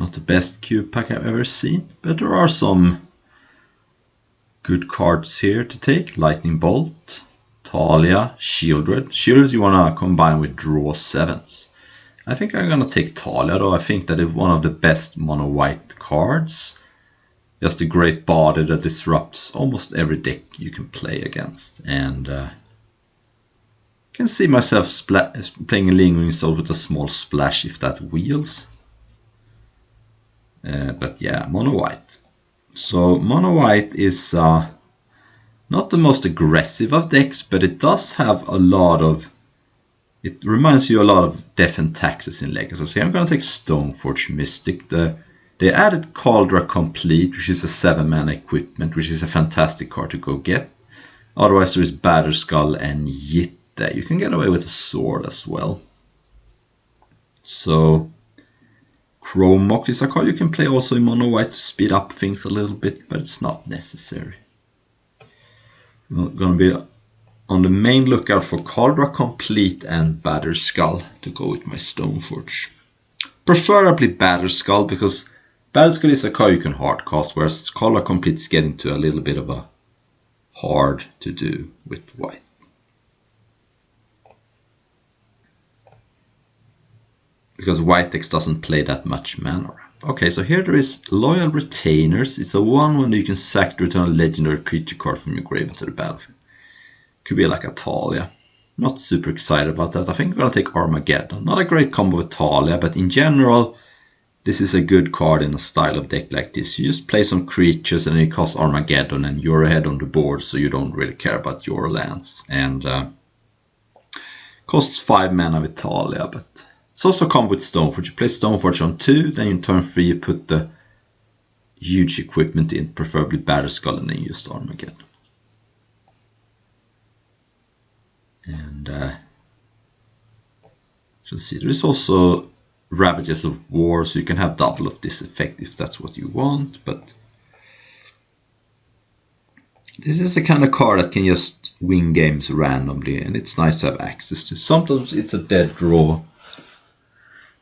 Not the best cube pack I've ever seen, but there are some good cards here to take. Lightning Bolt, Talia, Shieldred. Shieldred you want to combine with draw 7s. I think I'm going to take Talia though. I think that is one of the best Monowhite cards. Just a great body that disrupts almost every deck you can play against. And I can see myself playing a Lingering Soul with a small splash if that wheels. But yeah, Monowhite. So Monowhite is not the most aggressive of decks, but it does have a lot of... It reminds you a lot of Death and Taxes in Legacy. So I'm going to take Stoneforge Mystic. They added Cauldron Complete, which is a 7-mana equipment, which is a fantastic card to go get. Otherwise there is Batterskull and Yitte. You can get away with a sword as well. So Chrome Mox is a card you can play also in Monowhite to speed up things a little bit, but it's not necessary. I'm going to be on the main lookout for Cauldron Complete and Batterskull to go with my Stoneforge. Preferably Batterskull, because Batterskull is a card you can hardcast, whereas Cauldron Complete is getting to a little bit of a hard to do with white. Because white decks doesn't play that much mana. Okay, so here there is Loyal Retainers. It's a 1/1 you can sack to return a legendary creature card from your grave to the battlefield. Could be like a Talia. Not super excited about that. I think I'm going to take Armageddon. Not a great combo with Talia, but in general, this is a good card in a style of deck like this. You just play some creatures and then you cast Armageddon and you're ahead on the board, so you don't really care about your lands. And costs 5 mana with Talia, but it's also come with Stoneforge. You play Stoneforge on 2, then in turn 3 you put the huge equipment in, preferably Batterskull, and then you use Armageddon. And you see there is also Ravages of War, so you can have double of this effect if that's what you want, but this is a kind of card that can just win games randomly, and it's nice to have access to. Sometimes it's a dead draw.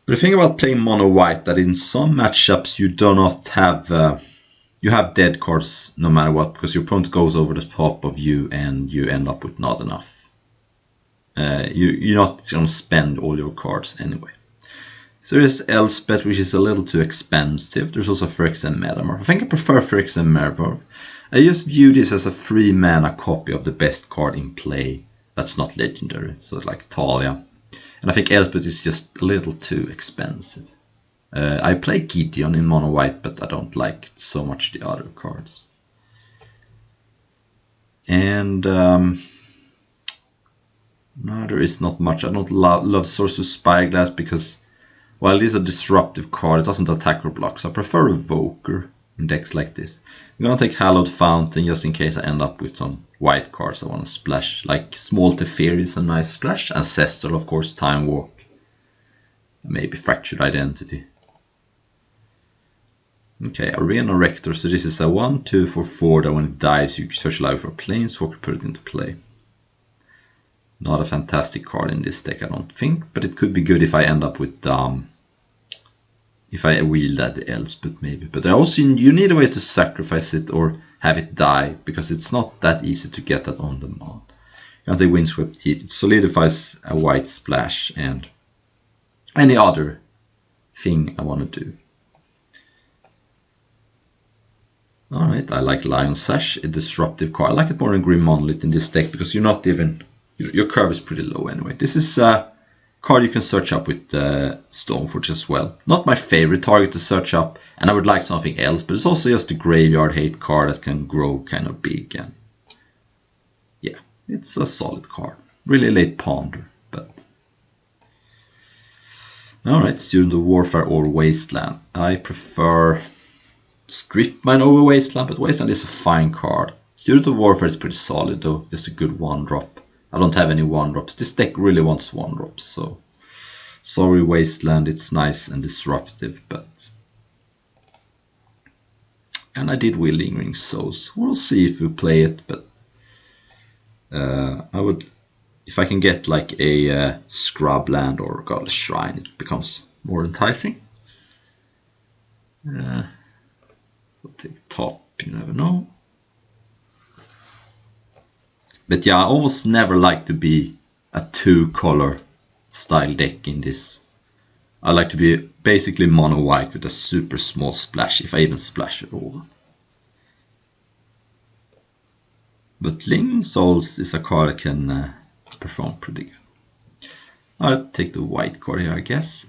But the thing about playing mono white, that in some matchups you do not have you have dead cards no matter what, because your opponent goes over the top of you and you end up with not enough. You're not going to spend all your cards anyway. So there's Elspeth, which is a little too expensive. There's also Phyrexian Metamorph. I think I prefer Phyrexian Metamorph. I just view this as a 3-mana copy of the best card in play that's not legendary, so like Talia. And I think Elspeth is just a little too expensive. I play Gideon in mono white, but I don't like so much the other cards. And no, there is not much. I don't love Sorcerer's Spyglass because while it is a disruptive card, it doesn't attack or block, so I prefer Evoker in decks like this. I'm gonna take Hallowed Fountain just in case I end up with some white cards I want to splash. Like Small Teferi is a nice splash. Ancestral, of course, Time Walk. Maybe Fractured Identity. Okay, Arena Rector, so this is a 1/2 for 4 that when it dies you search live for a Planeswalker, put it into play. Not a fantastic card in this deck, I don't think, but it could be good if I end up with if I wield that Elspeth maybe. But also you need a way to sacrifice it or have it die, because it's not that easy to get that on demand. You take Windswept Heat, it solidifies a white splash and any other thing I want to do. Alright, I like Lion Sash, a disruptive card. I like it more than Grim Monolith in this deck because you're not even... Your curve is pretty low anyway. This is a card you can search up with Stoneforge as well. Not my favorite target to search up, and I would like something else, but it's also just a graveyard hate card that can grow kind of big. And yeah, it's a solid card. Really late ponder, but... Alright, Student of Warfare or Wasteland. I prefer Strip Mine over Wasteland, but Wasteland is a fine card. Student of Warfare is pretty solid though, just a good 1-drop. I don't have any 1-drops. This deck really wants 1-drops, so sorry Wasteland, it's nice and disruptive, but... And I did will Lingering Souls. We'll see if we play it, but I would... If I can get like a Scrubland or Godless Shrine, it becomes more enticing. I'll take top, you never know. But yeah, I almost never like to be a 2-color style deck in this. I like to be basically mono white with a super small splash, if I even splash at all. But Lingering Souls is a card that can perform pretty good. I'll take the white card here, I guess.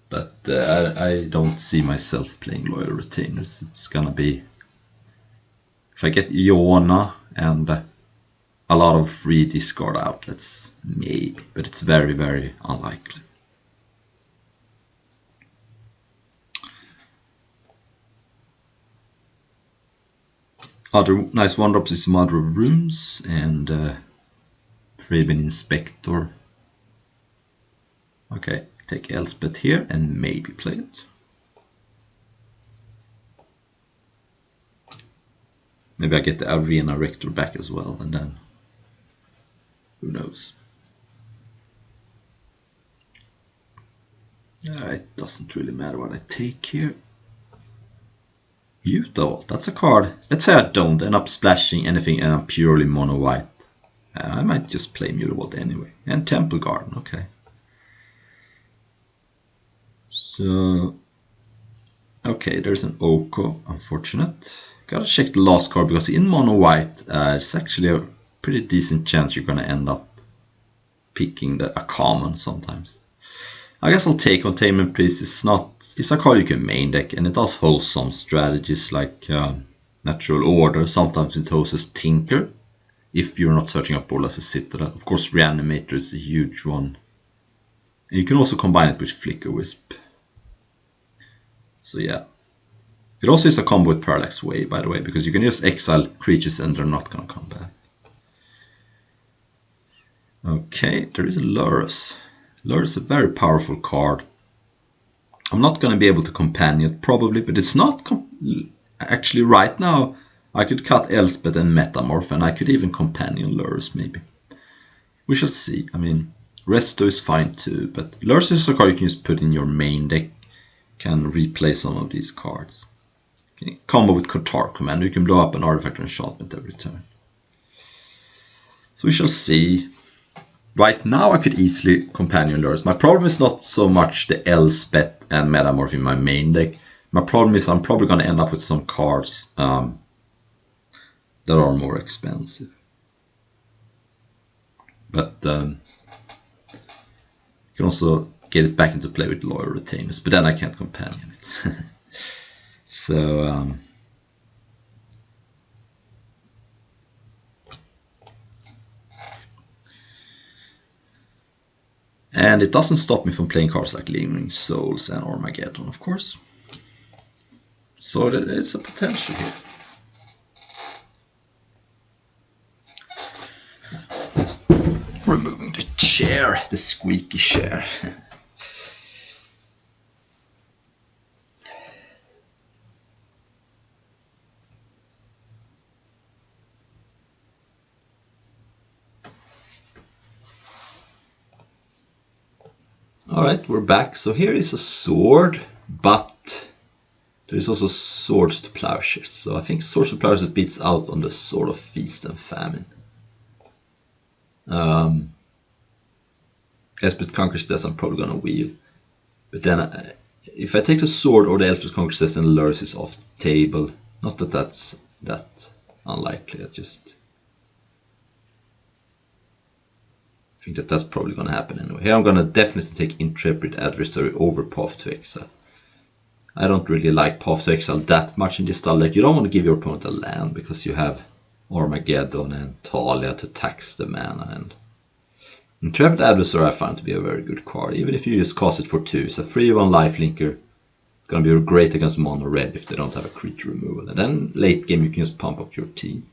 But I don't see myself playing Loyal Retainers. It's gonna be... If I get Iona and a lot of free discard outlets, maybe. But it's very, very unlikely. Other nice 1-drops is Mother of Runes and Freeman Inspector. Okay, take Elspeth here and maybe play it. Maybe I get the Arena Rector back as well, and then who knows. It doesn't really matter what I take here. Mutavault, that's a card. Let's say I don't end up splashing anything and I'm purely mono white. I might just play Mutavault anyway. And Temple Garden, okay. So, okay, there's an Oko, unfortunate. Gotta check the last card because in mono white, it's actually a pretty decent chance you're gonna end up picking a common sometimes. I guess I'll take Containment Priest. It's a card you can main deck, and it does host some strategies like Natural Order. Sometimes it hosts Tinker, if you're not searching up Bolas Citadel. Of course, Reanimator is a huge one. And you can also combine it with Flicker Wisp. So yeah. It also is a combo with Parallax Wave, by the way, because you can just exile creatures and they're not gonna come back. Okay, there is a Lurrus. Lurrus is a very powerful card. I'm not going to be able to companion it probably, but it's not actually right now. I could cut Elspeth and Metamorph, and I could even companion Lurrus maybe. We shall see. I mean, Resto is fine too, but Lurrus is a card you can just put in your main deck. Can replay some of these cards. Okay. Combo with Kotar Commander, you can blow up an artifact or enchantment every turn. So we shall see. Right now I could easily companion Lurrus. My problem is not so much the Elspeth and Metamorph in my main deck. My problem is I'm probably going to end up with some cards that are more expensive. But you can also get it back into play with Loyal Retainers, but then I can't companion it. So and it doesn't stop me from playing cards like Lingering Souls and Armageddon, of course. So there is a potential here. Removing the chair, the squeaky chair. Alright, we're back. So here is a sword, but there is also swords to plowshares. So I think swords to plowshares beats out on the Sword of Feast and Famine. Elspeth Conquers Death, I'm probably gonna wheel. But then if I take the sword or the Elspeth Conquers Death and Lurrus is off the table, not that that's that unlikely, I just think that that's probably going to happen anyway. Here I'm going to definitely take Intrepid Adversary over Path to Exile. I don't really like Path to Exile that much in this style. Like, you don't want to give your opponent a land because you have Armageddon and Talia to tax the mana. And Intrepid Adversary I find to be a very good card. Even if you just cast it for 2. It's a 3/1 lifelinker. It's going to be great against mono red if they don't have a creature removal. And then late game you can just pump up your team.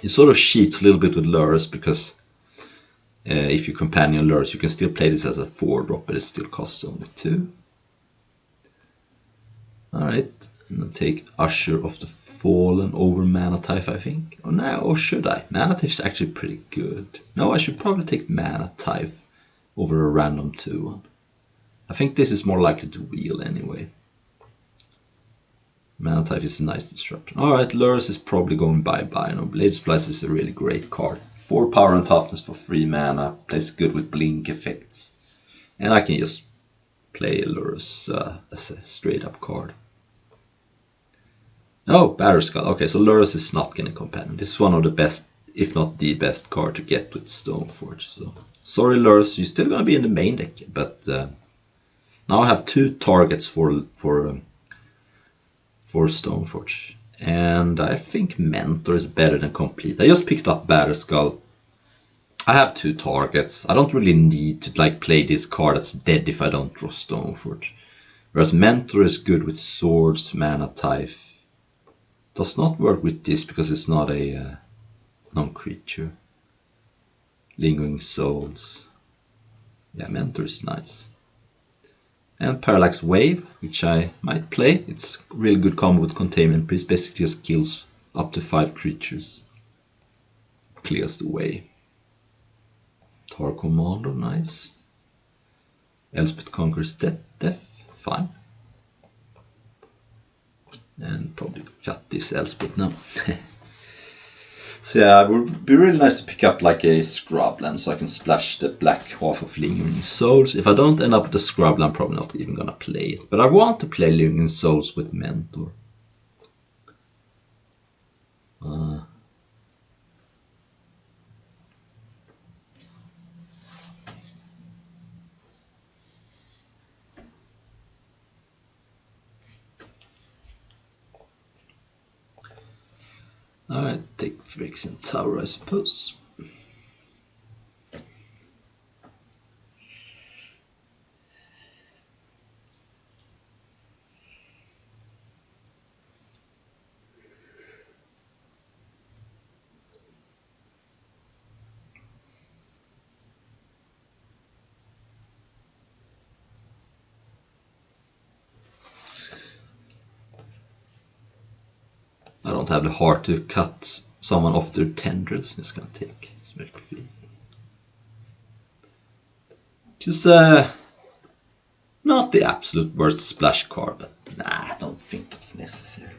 It sort of cheats a little bit with Lurrus because if you companion Lurrus, you can still play this as a 4-drop, but it still costs only 2. Alright, I'm going to take Usher of the Fallen over Manathief, I think. Oh no, or should I? Manathief is actually pretty good. No, I should probably take Manathief over a random 2-1. I think this is more likely to wheel anyway. Monotype is a nice disruption. Alright, Lurrus is probably going bye-bye. No, Blade Splicer is a really great card. 4 power and toughness for 3 mana. Plays good with blink effects. And I can just play Lurrus as a straight up card. Oh, Batterskull. Okay, so Lurrus is not getting companion. This is one of the best, if not the best card to get with Stoneforge. So sorry Lurrus, you're still gonna be in the main deck, but now I have 2 targets for Stoneforge. And I think Mentor is better than Complete. I just picked up Batterskull. I have 2 targets. I don't really need to like play this card that's dead if I don't draw Stoneforge. Whereas Mentor is good with swords, mana type. Does not work with this because it's not a non-creature. Lingering Souls. Yeah, Mentor is nice. And Parallax Wave, which I might play. It's a really good combo with Containment Priest. Basically just kills up to 5 creatures. Clears the way. Tar Commando, nice. Elspeth Conquers Death, fine. And probably cut this Elspeth now. So yeah, it would be really nice to pick up like a Scrubland so I can splash the black half of Lingering Souls. If I don't end up with a Scrubland, I'm probably not even gonna play it. But I want to play Lingering Souls with Mentor. Alright, take Phyrexian Tower, I suppose. I don't have the heart to cut someone off their tendrils. Just gonna take Smirk Fee. Just not the absolute worst splash card, but nah, I don't think it's necessary.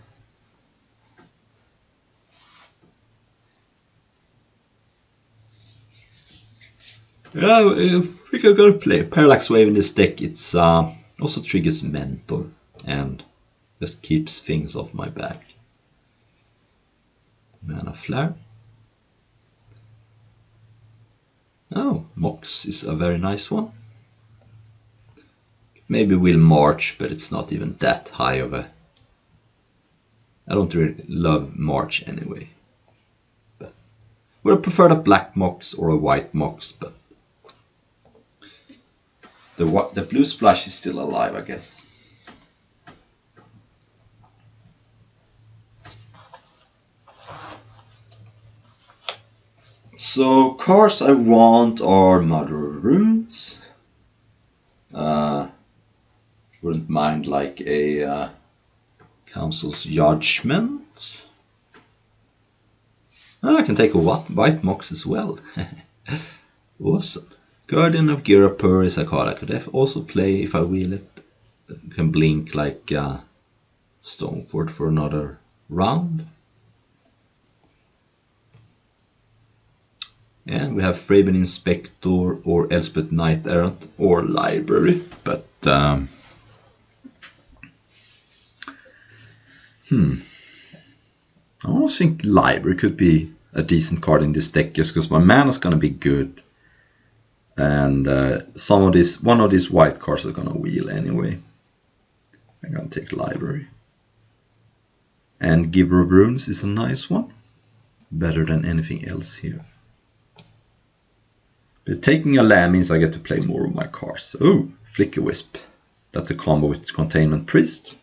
Yeah, I think I'm gonna play Parallax Wave in this deck. It's also triggers Mentor and just keeps things off my back. Mana Flare. Oh, Mox is a very nice one. Maybe we'll March, but it's not even that high of a... I don't really love March anyway. But would have preferred a black Mox or a white Mox, but the blue splash is still alive, I guess. So cards I want are Mother of Runes. Wouldn't mind like a Council's Judgment. I can take a white Mox as well. Awesome. Guardian of Girapur is a card I could also play if I wheel it. Can blink like Stoneford for another round. And we have Thraben Inspector or Elspeth Knight Errant or Library, but I almost think Library could be a decent card in this deck just because my mana's gonna be good, and one of these white cards are gonna wheel anyway. I'm gonna take Library, and Giver of Runes is a nice one, better than anything else here. But taking a land means I get to play more of my cards. Oh, Flicker Wisp. That's a combo with Containment Priest.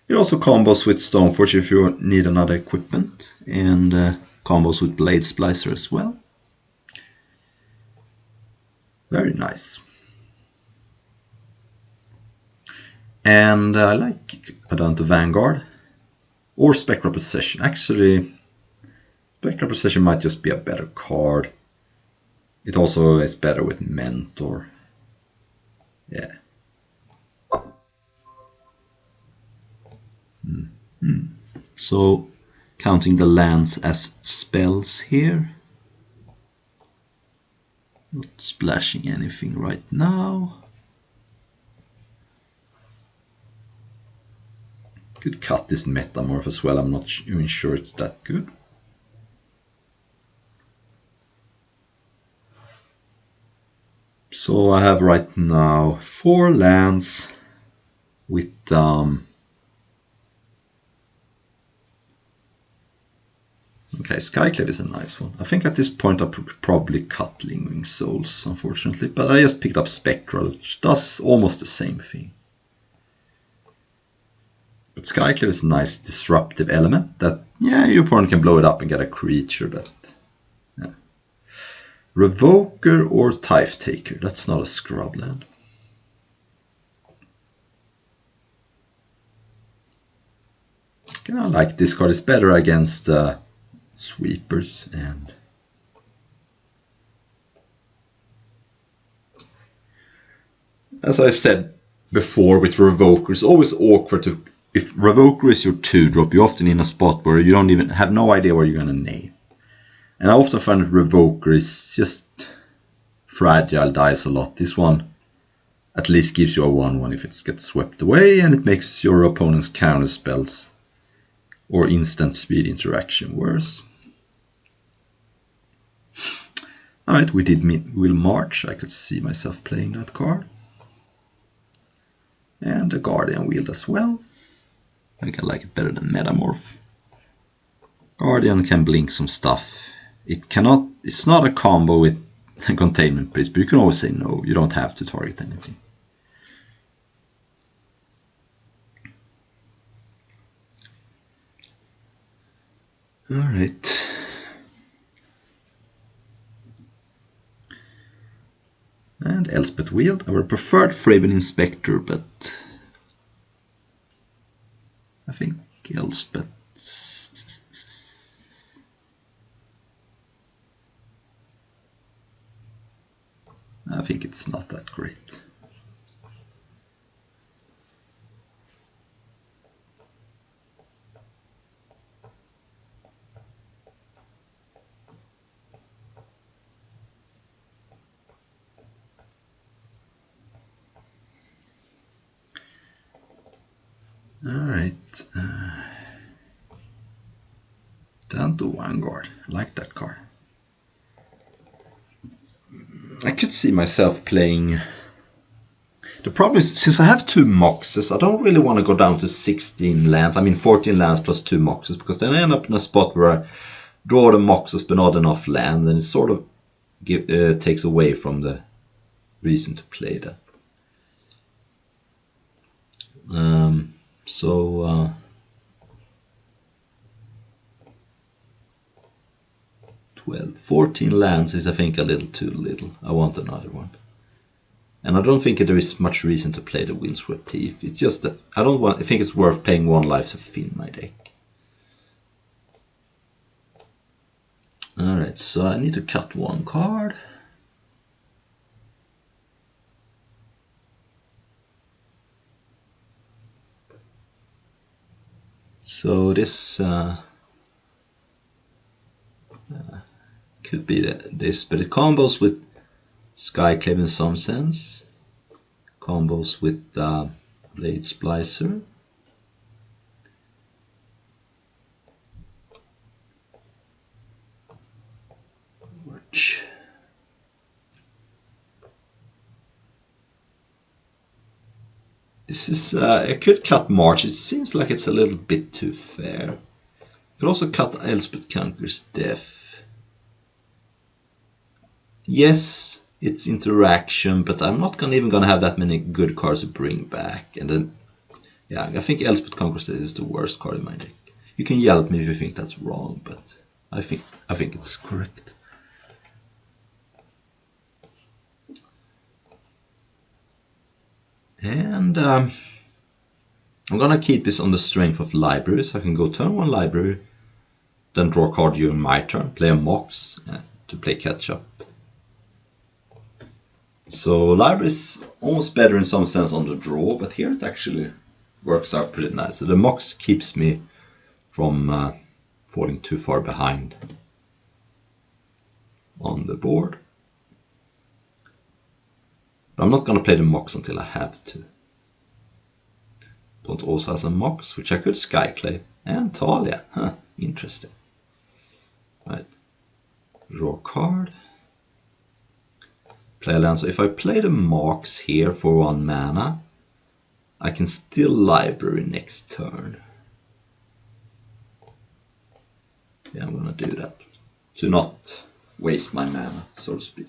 It also combos with Stoneforge if you need another equipment. And combos with Blade Splicer as well. Very nice. And I like Adante Vanguard. Or Spectral Possession. Actually, Spectral Possession might just be a better card. It also is better with Mentor. Yeah. So, counting the lands as spells here. Not splashing anything right now. Could cut this Metamorph as well, I'm not even sure it's that good. So I have right now 4 lands with okay, Skyclave is a nice one. I think at this point I probably cut Lingering Souls, unfortunately, but I just picked up Spectral, which does almost the same thing. But Skyclave is a nice disruptive element that, yeah, your opponent can blow it up and get a creature, but yeah. Revoker or Tithe Taker, that's not a scrub land. I like this card, it's better against sweepers and as I said before with Revoker, it's always awkward to, if Revoker is your 2-drop, you're often in a spot where you don't even have no idea where you're gonna name. And I often find that Revoker is just fragile, dies a lot. This one at least gives you a 1/1 if it gets swept away, and it makes your opponent's counter spells or instant speed interaction worse. Alright, we did Will March. I could see myself playing that card. And the Guardian Wield as well. I think I like it better than Metamorph. Guardian can blink some stuff. It's not a combo with Containment Priest, but you can always say no. You don't have to target anything. Alright. And Elspeth Wield. I would have preferred Thraben Inspector, but I think Elspeth. I think it's not that great. Alright. Down to Vanguard. I like that card. I could see myself playing. The problem is, since I have 2 Moxes, I don't really want to go down to 16 lands. I mean 14 lands plus 2 Moxes, because then I end up in a spot where I draw the Moxes but not enough land, and it sort of takes away from the reason to play that. 14 lands is, I think, a little too little. I want another one. And I don't think there is much reason to play the Windswept Thief. It's just that I think it's worth paying 1 life to thin my deck. Alright, so I need to cut 1 card. So this could be this, but it combos with Skyclave in some sense. Combos with Blade Splicer. Which this is I could cut March. It seems like it's a little bit too fair. Could also cut Elspeth Conquers Death. Yes, it's interaction, but I'm not even gonna have that many good cards to bring back. And then, yeah, I think Elspeth Conquers Death is the worst card in my deck. You can yell at me if you think that's wrong, but I think it's correct. And I'm gonna keep this on the strength of libraries. I can go turn 1 library, then draw a card during my turn, play a Mox to play catch up. So library is almost better in some sense on the draw, but here it actually works out pretty nice. So the Mox keeps me from falling too far behind on the board. But I'm not going to play the Mox until I have to. Opponent also has a Mox, which I could Skyclave, and Talia. Huh, interesting. Right. Draw a card. Play a land. So if I play the Mox here for 1 mana, I can still library next turn. Yeah, I'm gonna do that to not waste my mana, so to speak.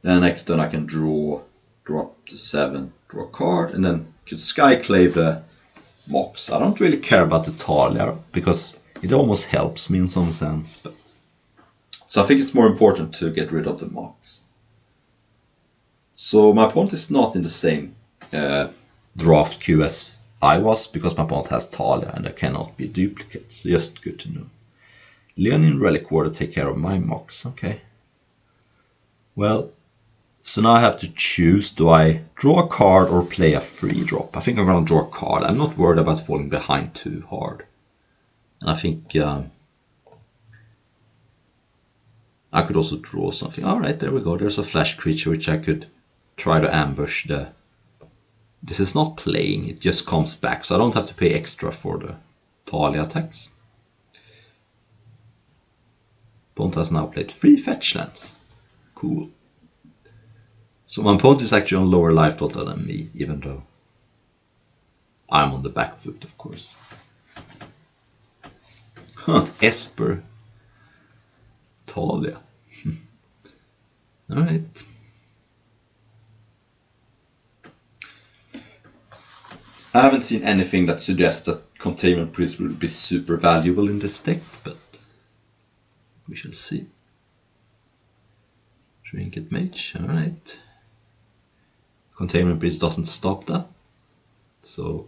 Then next turn I can draw up to 7, draw a card, and then could Skyclave the Mox. I don't really care about the Talia because it almost helps me in some sense. But so I think it's more important to get rid of the Mox. So my opponent is not in the same draft queue as I was because my opponent has Talia and there cannot be duplicates. Just good to know. Leonin Relic Ward to take care of my Mox. Okay. Well, so now I have to choose. Do I draw a card or play a free drop? I think I'm going to draw a card. I'm not worried about falling behind too hard. And I think I could also draw something. Alright, there we go. There's a flash creature which I could try to ambush the... This is not playing, it just comes back. So I don't have to pay extra for the Talia attacks. Opponent has now played 3 fetch lands. Cool. So my opponent is actually on lower life total than me, even though I'm on the back foot, of course. Huh, Esper. Talia. Alright. I haven't seen anything that suggests that Containment Priest will be super valuable in this deck, but we shall see. Trinket Mage, alright. Containment Priest doesn't stop that. So,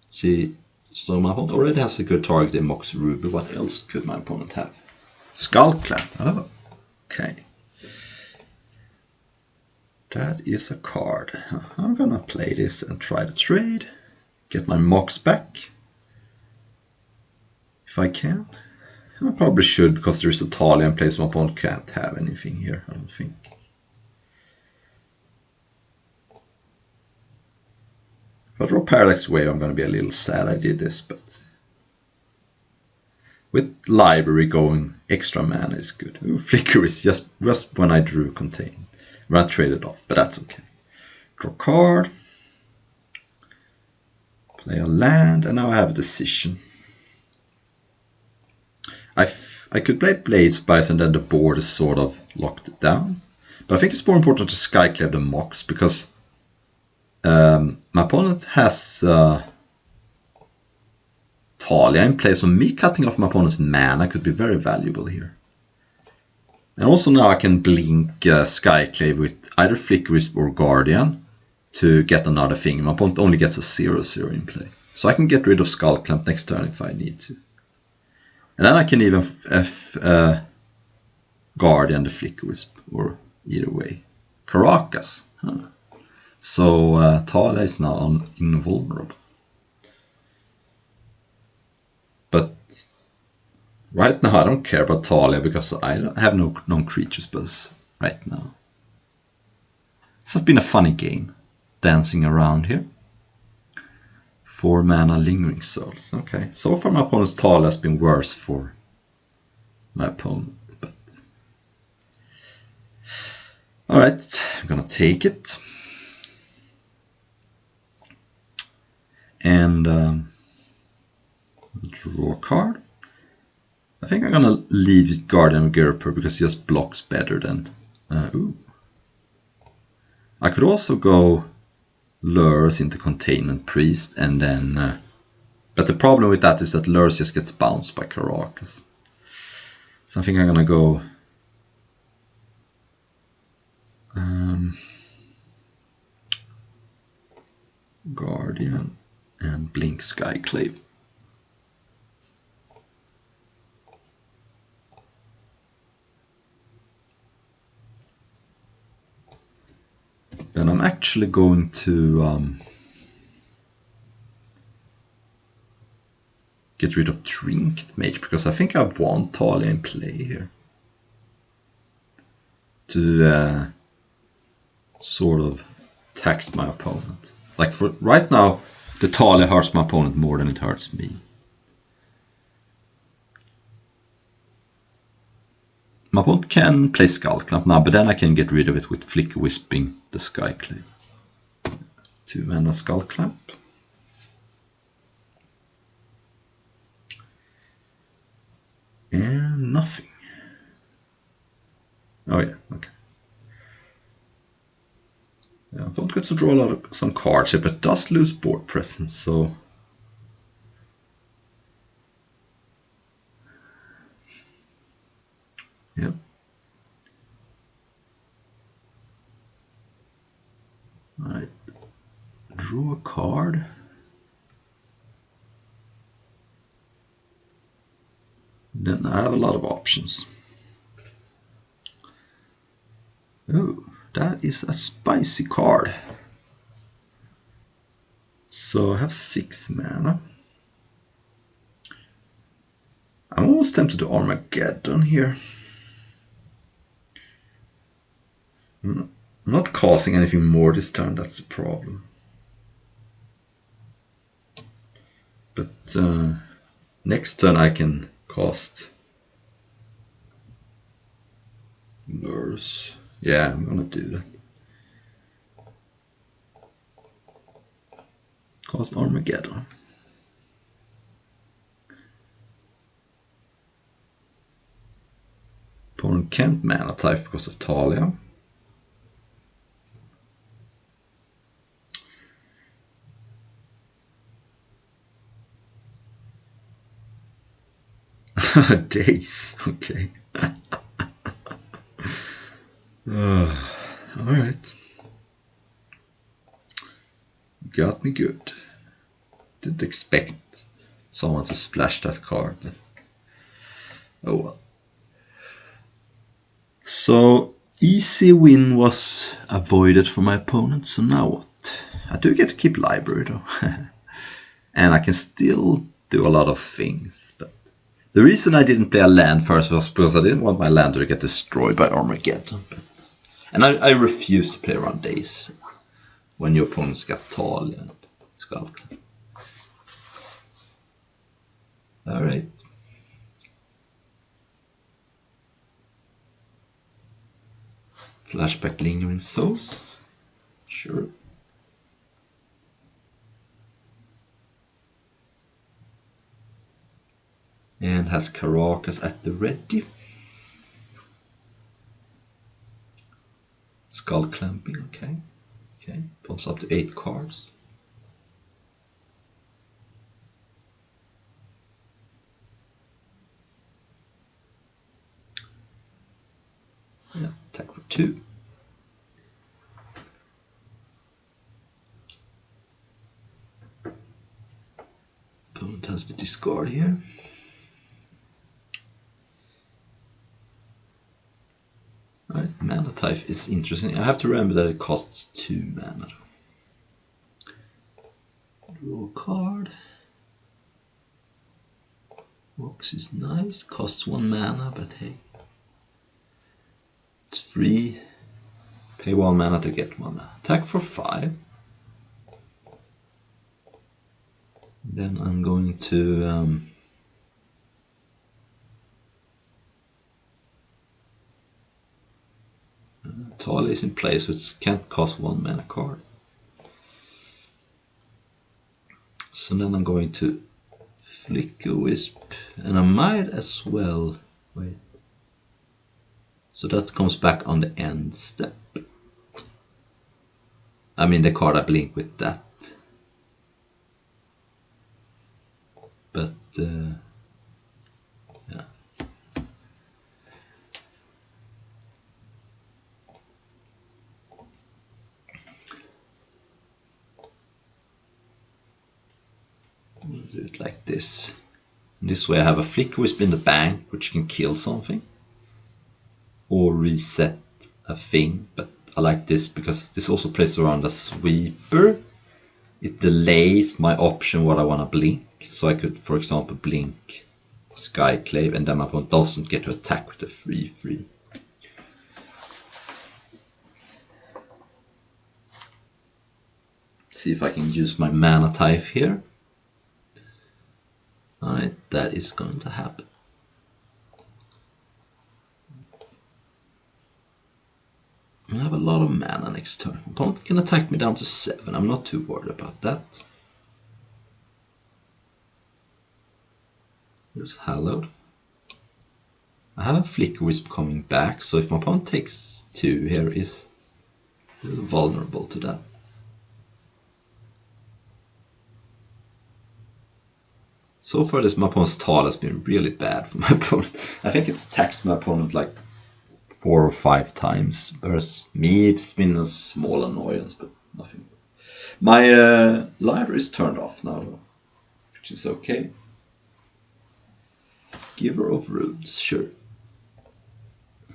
see, so my opponent already has a good target in Mox Ruby. What else could my opponent have? Skull Clan. Oh, okay. That is a card. I'm gonna play this and try to trade. Get my Mox back. If I can. I probably should because there is a Talia in place. My opponent can't have anything here, I don't think. If I draw Parallax Wave, I'm gonna be a little sad I did this, but with library going, extra mana is good. Ooh, Flicker is just when I drew Contain. When I traded off, but that's okay. Draw a card. Play a land, and now I have a decision. I could play Blade Spice and then the board is sort of locked down. But I think it's more important to Skyclave the Mox because my opponent has Talia in play, so me cutting off my opponent's mana could be very valuable here. And also now I can blink Skyclave with either Flicker Wisp or Guardian to get another thing. My opponent only gets a 0/0 in play. So I can get rid of Skull Clamp next turn if I need to. And then I can even Guardian the Flicker Wisp, or either way. Caracas. Huh. So Talia is now invulnerable. But right now I don't care about Talia because I have no non-creature spells right now. It's not been a funny game, dancing around here. 4 mana Lingering Souls. Okay, so far my opponent's Talia has been worse for my opponent. But... Alright, I'm gonna take it. And draw a card. I think I'm gonna leave Guardian of Gerper because he just blocks better than... ooh. I could also go Lures into Containment Priest and then... but the problem with that is that Lures just gets bounced by Caracas. So I think I'm gonna go... Guardian and Blink Skyclave. then I'm actually going to get rid of Trinket Mage, because I think I want Talia in play here. To sort of tax my opponent. Like for right now, the Talia hurts my opponent more than it hurts me. My opponent can play Skullclamp now, but then I can get rid of it with Flicker Wisping the Skyclave. 2 mana Skullclamp. And nothing. Oh yeah, okay. Yeah, I don't get to draw a lot of some cards here, but does lose board presence, so yeah. Alright. Draw a card. Then I have a lot of options. Oh, that is a spicy card. So I have 6 mana. I'm almost tempted to Armageddon here. I'm not casting anything more this turn, that's the problem. But next turn I can cast Nurse. Yeah, I'm gonna do that. Cast Armageddon. Opponent can't mana type because of Talia. Days, okay. Alright. Got me good. Didn't expect someone to splash that card, but oh well. So, easy win was avoided for my opponent, so now what? I do get to keep library though. And I can still do a lot of things, but the reason I didn't play a land first was because I didn't want my land to get destroyed by Armageddon. And I refuse to play around Days when your opponent's got Talia and Skullclamp. Alright. Flashback Lingering Souls. Sure. And has Caracas at the ready. Skull Clamping, okay. Okay, pulls up to 8 cards. Yeah, attack for 2. Opponent has to discard here. Right, mana type is interesting. I have to remember that it costs 2 mana. Draw a card. Box is nice, costs 1 mana, but hey. It's free. Pay 1 mana to get 1 mana. Attack for 5. Then I'm going to Talia is in place, so it can't cost 1 mana card. So then I'm going to Flicker Wisp, and I might as well wait. So that comes back on the end step. I mean the card I blink with that. But yeah. We'll do it like this. This way I have a Flicker Wisp in the bank, which can kill something. Or reset a thing, but I like this because this also plays around a sweeper. It delays my option what I want to blink. So I could, for example, blink Skyclave and then my opponent doesn't get to attack with a 3/3. See if I can use my Monowhite here. Alright, that is going to happen. I have a lot of mana next turn. Opponent can attack me down to 7. I'm not too worried about that. Here's Hallowed. I have a Flicker Wisp coming back, so if my opponent takes 2 here is a little vulnerable to that. So far this my opponent's Tal has been really bad for my opponent. I think it's taxed my opponent like 4 or 5 times, whereas me it's been a small annoyance, but nothing. My library is turned off now, which is okay. Giver of Runes, sure.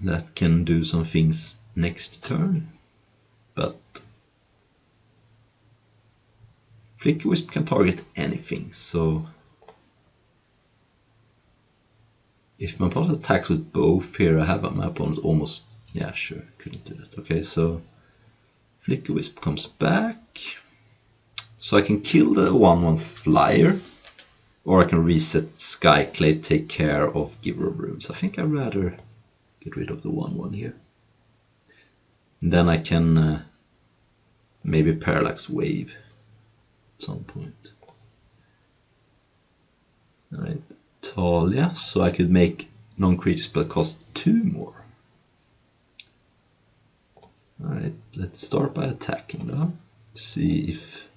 That can do some things next turn, but Flicker Wisp can target anything, so if my opponent attacks with both here, I have my opponent almost, yeah, sure, couldn't do that. Okay, so Flicker Wisp comes back. So I can kill the 1/1 flyer, or I can reset Skyclave, take care of Giver of Runes. I think I'd rather get rid of the 1/1 here. And then I can maybe Parallax Wave at some point. Alright. Talia, so I could make non-creature spell cost 2 more. Alright, let's start by attacking though. See if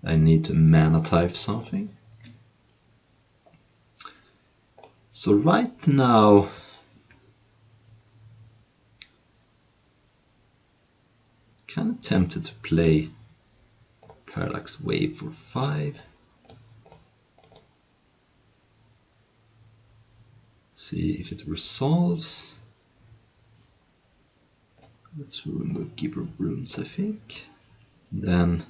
I need to Monowhite something. So right now kind of tempted to play Parallax Wave for 5. See if it resolves. Let's remove Giver of Runes, I think. Then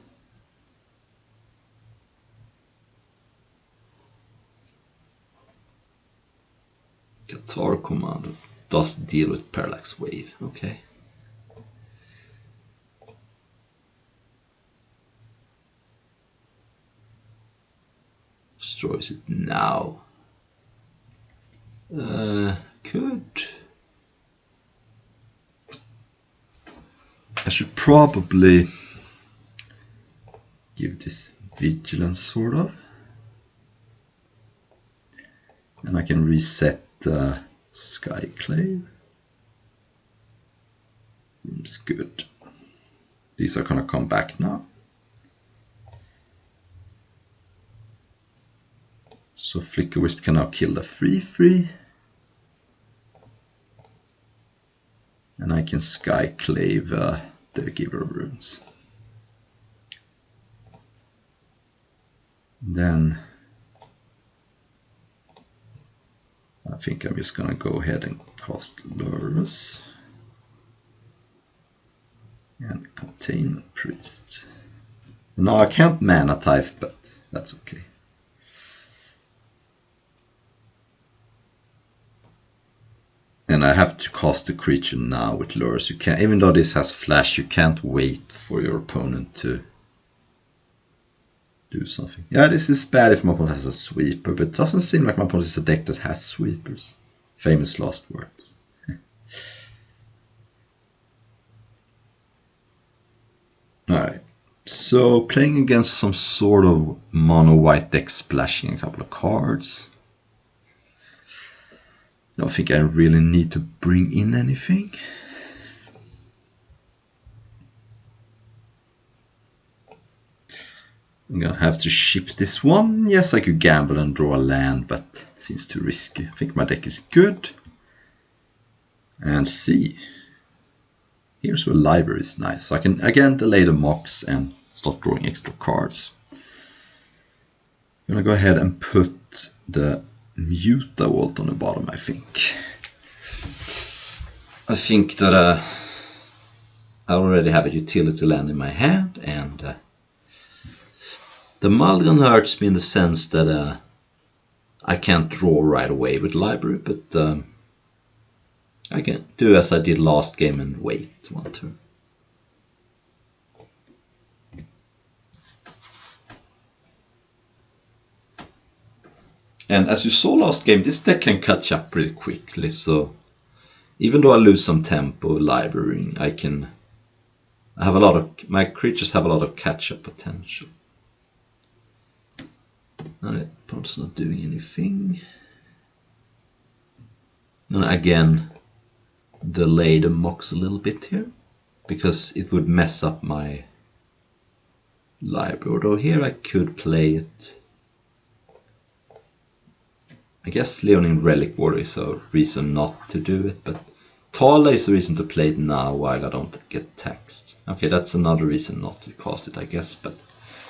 Qatar Commando does deal with Parallax Wave. Okay. Destroys it now. Could. I should probably give this Vigilance, sort of. And I can reset Skyclave. Seems good. These are gonna come back now. So Flicker Wisp can now kill the 3/3. And I can Skyclave the Giver of Runes. Then I think I'm just gonna go ahead and cast Lurus and Containment Priest. Now I can't Monowhite, but that's okay. And I have to cast the creature now with Lurus. You can't, even though this has flash, you can't wait for your opponent to do something. Yeah, this is bad if my opponent has a sweeper, but it doesn't seem like my opponent is a deck that has sweepers. Famous last words. Alright, so playing against some sort of mono-white deck, splashing a couple of cards. I don't think I really need to bring in anything. I'm gonna have to ship this one. Yes, I could gamble and draw a land, but it seems too risky. I think my deck is good. And see. Here's where library is nice. So I can again delay the mocks and start drawing extra cards. I'm gonna go ahead and put the Mutavault on the bottom, I think. I think that I already have a utility land in my hand, and the mulligan hurts me in the sense that I can't draw right away with library, but I can do as I did last game and wait one turn. And as you saw last game, this deck can catch up pretty quickly, so even though I lose some tempo librarying, my creatures have a lot of catch-up potential. Alright, opponent's not doing anything. And again, delay the mocks a little bit here, because it would mess up my library. Although here I could play it. I guess Leonin Relic Warrior is a reason not to do it, but Tala is a reason to play it now while I don't get taxed. Okay, that's another reason not to cast it, I guess, but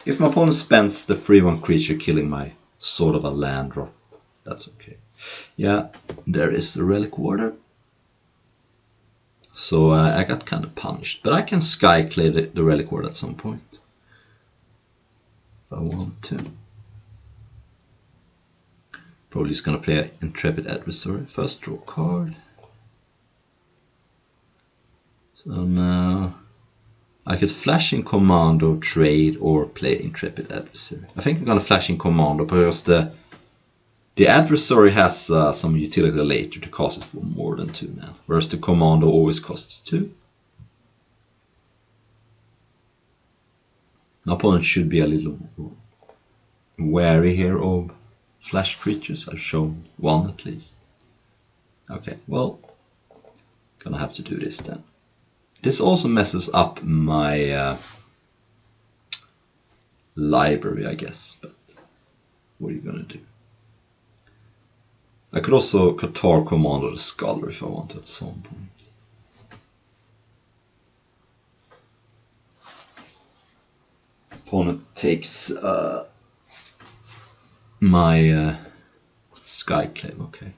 if my opponent spends the 3/1 creature killing my sort of a land drop, that's okay. Yeah, there is the Relic Warrior. So I got kind of punished, but I can Skyclave the Relic Warrior at some point if I want to. Probably just gonna play Intrepid Adversary. First draw card. So now I could flash in Commando, trade, or play Intrepid Adversary. I think I'm gonna flash in Commando because the Adversary has some utility later to cast it for more than 2 now, whereas the Commando always costs 2. My opponent should be a little wary here of flash creatures. I've shown one at least. Okay, well, gonna have to do this then. This also messes up my library, I guess, but what are you gonna do? I could also Qatar Commando the Scholar if I want at some point. Opponent takes my Skyclave, okay.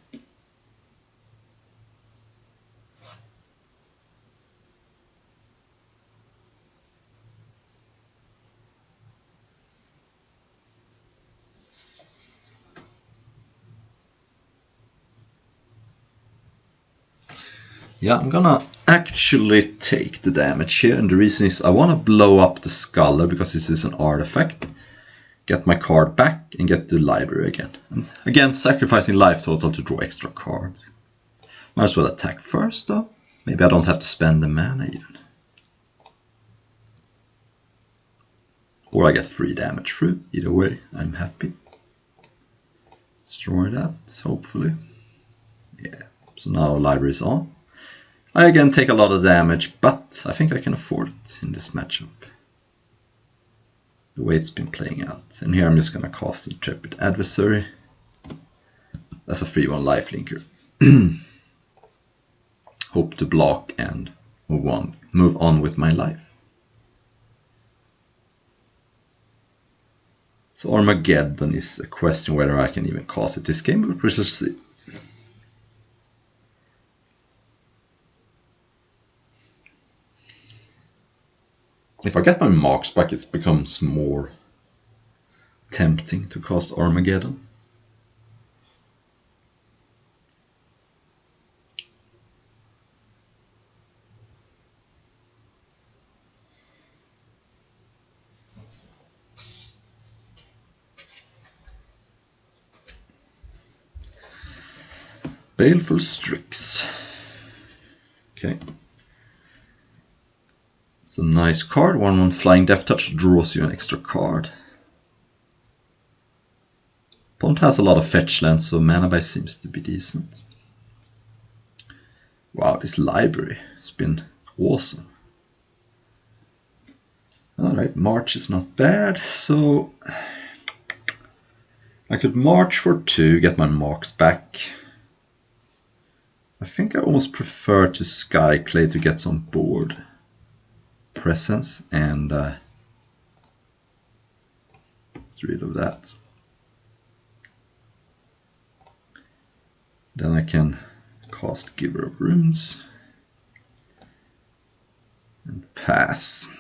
Yeah, I'm gonna actually take the damage here, and the reason is I want to blow up the Scholar because this is an artifact. Get my card back and get the library again. And again, sacrificing life total to draw extra cards. Might as well attack first though. Maybe I don't have to spend the mana even. Or I get free damage through. Either way, I'm happy. Destroy that, hopefully. Yeah, so now library is on. I again take a lot of damage, but I think I can afford it in this matchup. The way it's been playing out. And here I'm just gonna cast Intrepid Adversary. That's a 3/1 lifelinker. Hope to block and move on with my life. So Armageddon is a question whether I can even cast it this game, but we shall see. If I get my marks back, it becomes more tempting to cast Armageddon. Baleful Strix. Okay. It's a nice card. 1/1 Flying Death Touch draws you an extra card. Opponent has a lot of fetch lands, so mana buy seems to be decent. Wow, this library has been awesome. Alright, March is not bad, so I could March for 2, get my marks back. I think I almost prefer to Skyclave to get some board presence and get rid of that. Then I can cast Giver of Runes and pass.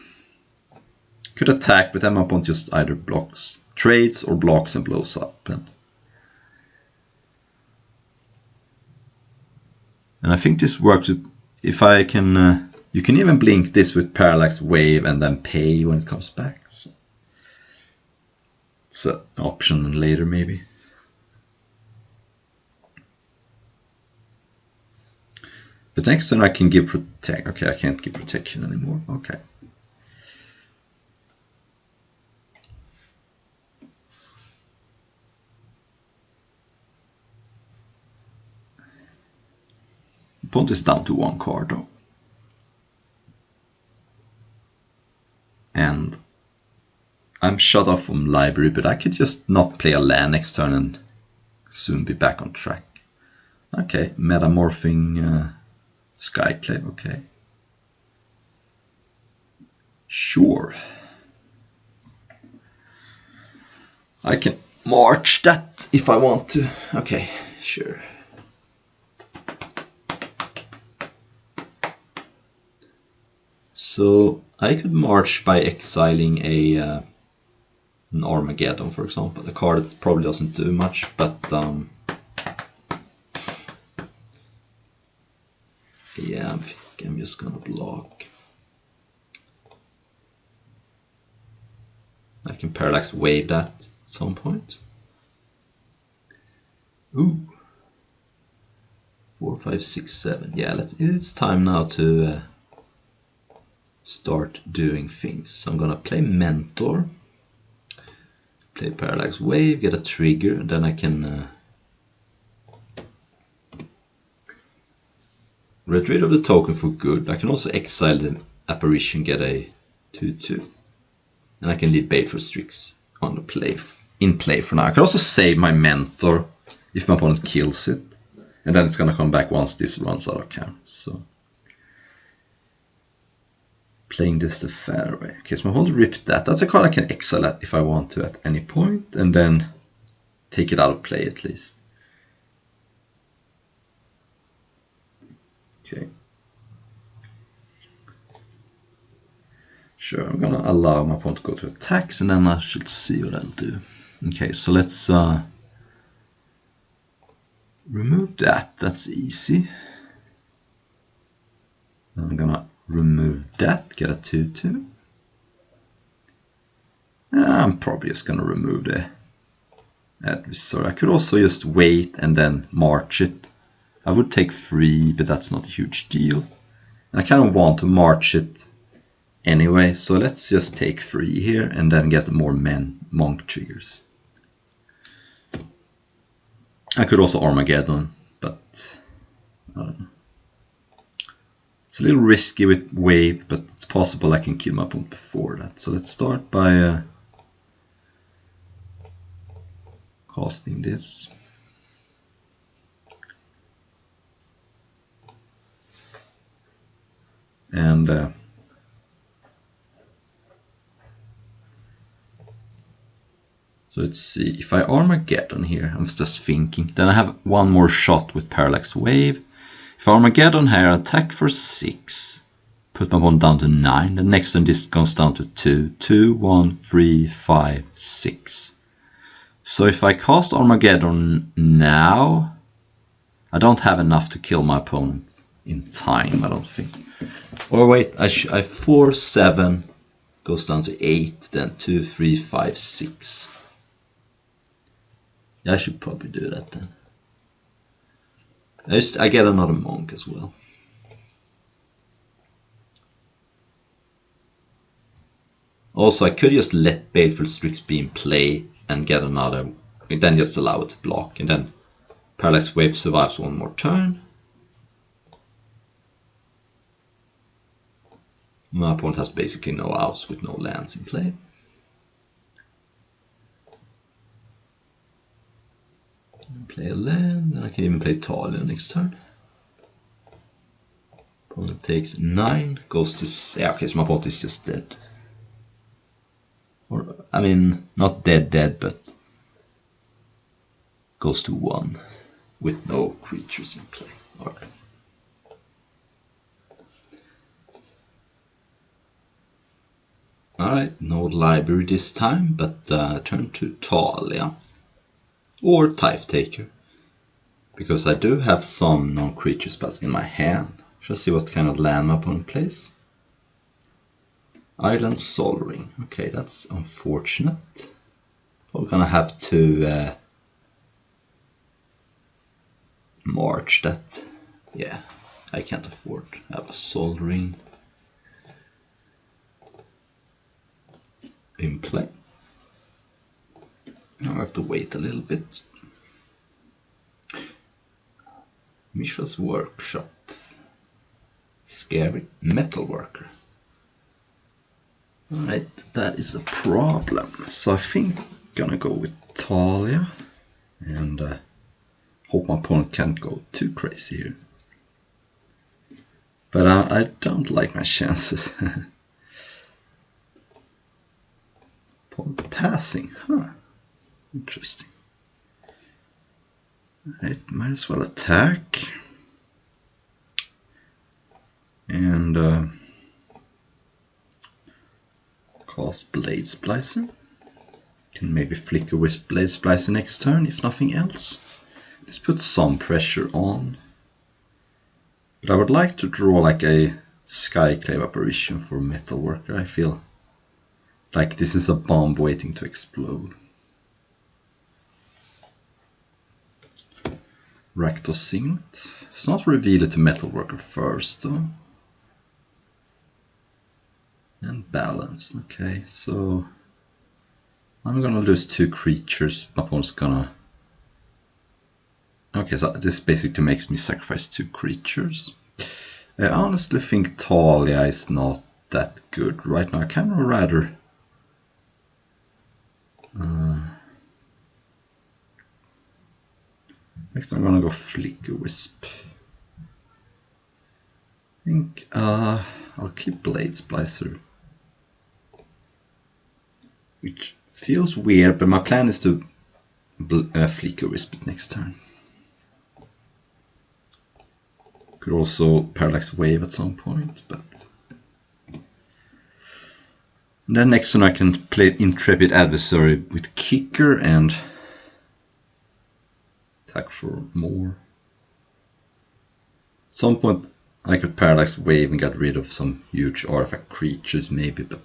Could attack, but then my opponent just either blocks, trades or blocks and blows up. And I think this works if I can. You can even blink this with Parallax Wave and then pay when it comes back. So it's an option later, maybe. But next turn I can give protect. Okay, I can't give protection anymore. Okay. Opponent is down to 1 card though. And I'm shut off from library, but I could just not play a land next turn and soon be back on track. Okay, metamorphing Skyclave, okay. Sure. I can march that if I want to. Okay, sure. So I could march by exiling an Armageddon, for example. A card that probably doesn't do much, but yeah, I think I'm just gonna block. I can Parallax Wave that at some point. Ooh. 4, 5, 6, 7. Yeah, it's time now to start doing things. So I'm gonna play Mentor, play Parallax Wave, get a trigger, and then I can get rid of the token for good. I can also exile the apparition, get a 2/2, and I can leave Baleful Strix on the play in play for now. I can also save my Mentor if my opponent kills it, and then it's gonna come back once this runs out of count. So playing this the fair way. Okay, so my opponent ripped that. That's a card I can exile at if I want to at any point, and then take it out of play at least. Okay. Sure, I'm gonna allow my opponent to go to attacks, and then I should see what I'll do. Okay, so let's remove that. That's easy. I'm gonna remove that, get a 2/2. I'm probably just gonna remove the adversary. I could also just wait and then march it. I would take 3, but that's not a huge deal. And I kind of want to march it anyway, so let's just take 3 here and then get more monk triggers. I could also Armageddon, but I don't know. It's a little risky with wave, but it's possible I can kill my opponent before that. So let's start by casting this. And so let's see, if I Armageddon here, I'm just thinking, then I have one more shot with Parallax Wave. If I Armageddon here, attack for 6, put my opponent down to 9, then next turn this goes down to 2, 2, 1, 3, 5, 6. So if I cast Armageddon now, I don't have enough to kill my opponent in time, I don't think. Or wait, I 4, 7, goes down to 8, then 2, 3, 5, 6. Yeah, I should probably do that then. I get another monk as well. Also, I could just let Baleful Strix be in play and get another, and then just allow it to block, and then Parallax Wave survives one more turn. My opponent has basically no outs with no lands in play. Play a land, and I can even play Talia next turn. Opponent takes 9, goes to... Yeah, okay, so my opponent is just dead. Or, I mean, not dead, but goes to 1 with no creatures in play. Alright. Alright, no library this time, but turn to Talia. Or Type Taker. Because I do have some non-creature spells in my hand. Shall see what kind of land my opponent plays. Island Sol Ring. Okay, that's unfortunate. We're gonna have to march that. Yeah, I can't afford to have a Sol Ring in play. Now I have to wait a little bit. Mishra's Workshop. Scary Metal Worker. Alright, that is a problem. So I think I'm gonna go with Talia. And hope my opponent can't go too crazy here. But I don't like my chances. Opponent passing, huh? Interesting. Alright, might as well attack. And cast Blade Splicer. Can maybe flicker with Blade Splicer next turn, if nothing else. Let's put some pressure on. But I would like to draw like a Skyclave Apparition for Metal Worker. I feel like this is a bomb waiting to explode. Rakdos Signet. It's not revealed to Metal Worker first though. And Balance. Okay, so I'm gonna lose 2 creatures. My opponent's gonna... Okay, so this basically makes me sacrifice 2 creatures. I honestly think Talia is not that good right now. I kind of rather... Next I'm gonna go Flicker Wisp. I think I'll keep Blade Splicer. Which feels weird, but my plan is to Flicker Wisp it next turn. Could also Parallax Wave at some point, but... And then next turn I can play Intrepid Adversary with Kicker and attack for more. At some point I could Parallax Wave and get rid of some huge artifact creatures maybe, but...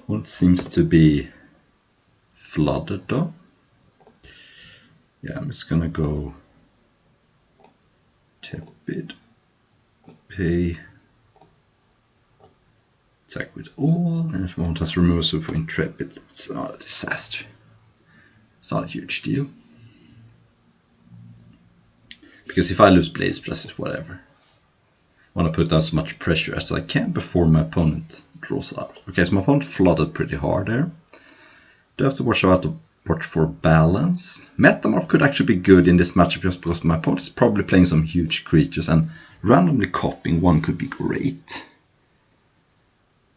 One seems to be flooded though. Yeah, I'm just gonna go Tepid, pay, attack with all, and if one has removal for Intrepid, it's not a disaster. It's not a huge deal. Because if I lose Blade Splicer, whatever. I want to put as much pressure as I can before my opponent draws out. Okay, so my opponent flooded pretty hard there. Do have to watch for balance. Metamorph could actually be good in this matchup just because my opponent is probably playing some huge creatures and randomly copying one could be great.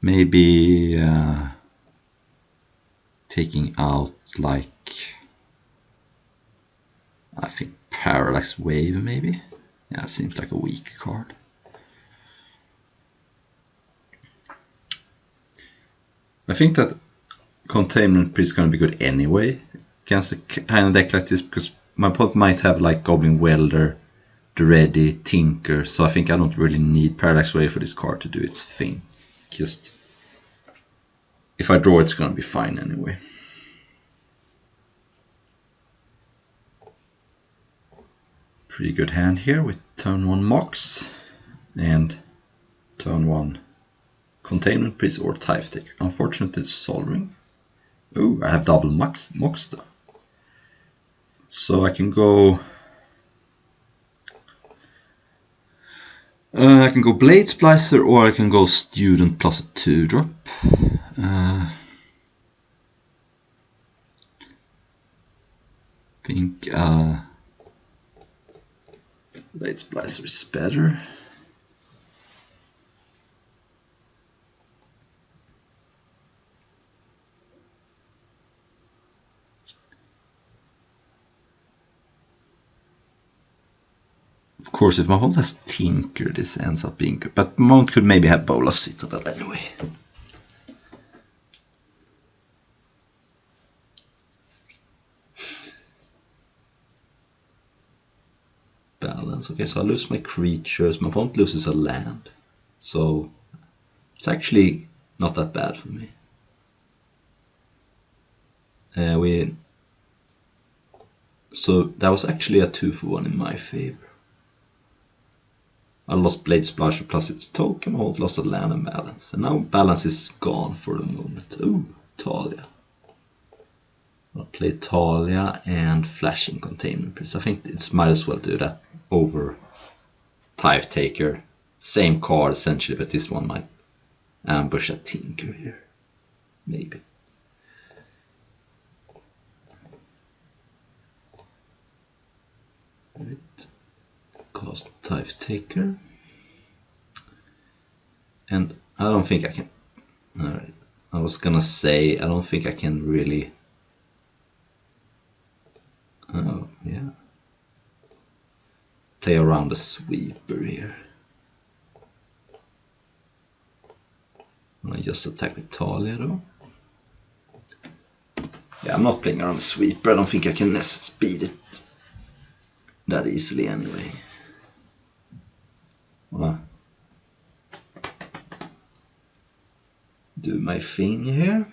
Maybe taking out like, I think Parallax Wave maybe. Yeah, it seems like a weak card. I think that Containment Priest is going to be good anyway against a kind of deck like this because my opponent might have like Goblin Welder, Dready, Tinker, so I think I don't really need Parallax Wave for this card to do its thing. Just if I draw it's going to be fine anyway. Pretty good hand here with turn 1 Mox and turn 1 Containment Priest or Type Taker. Unfortunately it's Sol Ring. Oh, I have double Mox though. So I can go... I can go Blade Splicer or I can go Student plus a 2-drop. Think Blade Splicer is better. Of Of course, if my opponent has Tinker, this ends up being good. But my opponent could maybe have Bolas Citadel anyway. Balance. Okay, so I lose my creatures. My opponent loses a land. So it's actually not that bad for me. So that was actually a 2-for-1 in my favor. I lost Blade Splasher plus its token, I lost a land and balance. And now balance is gone for the moment. Ooh, Talia. I'll play Talia and Flashing Containment Priest. I think it's might as well do that over Tithe Taker. Same card essentially, but this one might ambush a Tinker here. Maybe. Right. Cast Tithe Taker. And I don't think I can. Alright. I was gonna say, I don't think I can really. Oh, yeah. Play around the sweeper here. I just attack with Talia though. Yeah, I'm not playing around the sweeper. I don't think I can speed it that easily anyway. Well, do my thing here.